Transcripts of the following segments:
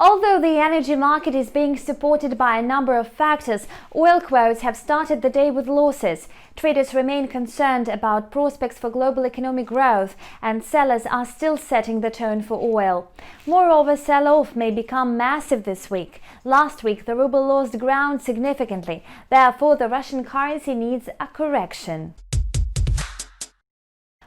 Although the energy market is being supported by a number of factors, oil quotes have started the day with losses. Traders remain concerned about prospects for global economic growth, and sellers are still setting the tone for oil. Moreover, sell-off may become massive this week. Last week, the ruble lost ground significantly. Therefore, the Russian currency needs a correction.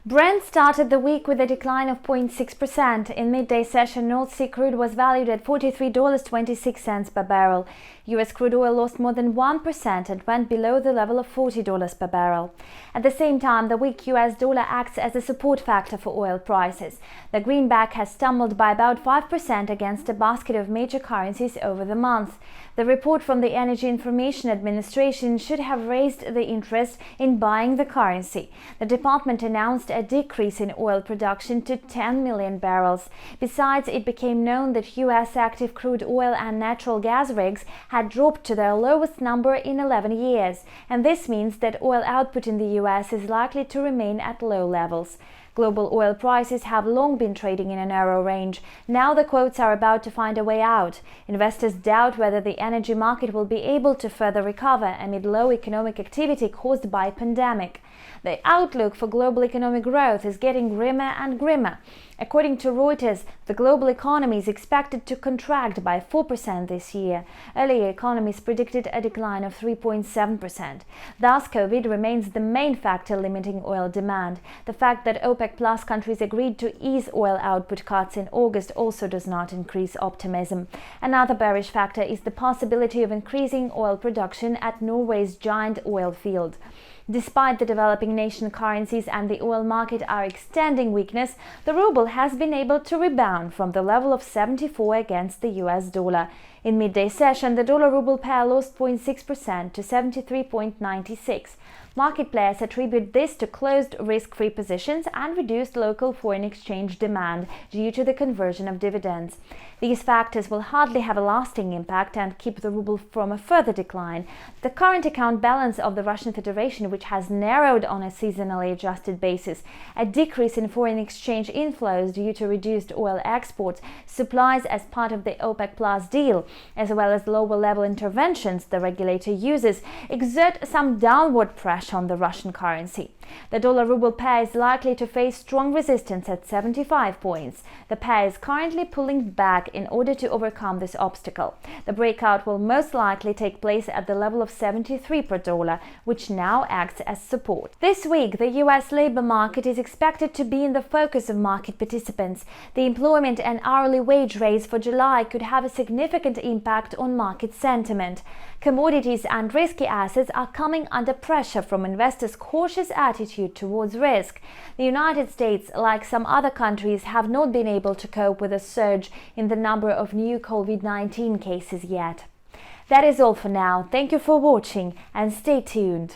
Brent started the week with a decline of 0.6%. In midday session, North Sea crude was valued at $43.26 per barrel. US crude oil lost more than 1% and went below the level of $40 per barrel. At the same time, the weak US dollar acts as a support factor for oil prices. The greenback has tumbled by about 5% against a basket of major currencies over the month. The report from the Energy Information Administration should have raised the interest in buying the currency. The department announced a decrease in oil production to 10 million barrels. Besides, it became known that US active crude oil and natural gas rigs had dropped to their lowest number in 11 years, and this means that oil output in the US is likely to remain at low levels. Global oil prices have long been trading in a narrow range. Now the quotes are about to find a way out. Investors doubt whether the energy market will be able to further recover amid low economic activity caused by a pandemic. The outlook for global economic growth is getting grimmer and grimmer. According to Reuters, the global economy is expected to contract by 4% this year. Earlier economists predicted a decline of 3.7%. Thus, COVID remains the main factor limiting oil demand. The fact that OPEC Plus countries agreed to ease oil output cuts in August also does not increase optimism. Another bearish factor is the possibility of increasing oil production at Norway's giant oil field. Despite the developing nation currencies and the oil market are extending weakness, the ruble has been able to rebound from the level of 74 against the US dollar. In midday session, the dollar-ruble pair lost 0.6% to 73.96. Market players attribute this to closed risk-free positions and reduced local foreign exchange demand due to the conversion of dividends. These factors will hardly have a lasting impact and keep the ruble from a further decline. The current account balance of the Russian Federation, which has narrowed on a seasonally adjusted basis, a decrease in foreign exchange inflows due to reduced oil exports, supplies as part of the OPEC Plus deal, as well as lower-level interventions the regulator uses, exert some downward pressure on the Russian currency. The dollar-ruble pair is likely to face strong resistance at 75 points. The pair is currently pulling back in order to overcome this obstacle. The breakout will most likely take place at the level of 73 per dollar, which now acts as support. This week, the US labor market is expected to be in the focus of market participants. The employment and hourly wage raise for July could have a significant impact on market sentiment. Commodities and risky assets are coming under pressure from investors' cautious attitude towards risk. The United States, like some other countries, have not been able to cope with a surge in the number of new COVID-19 cases yet. That is all for now. Thank you for watching and stay tuned.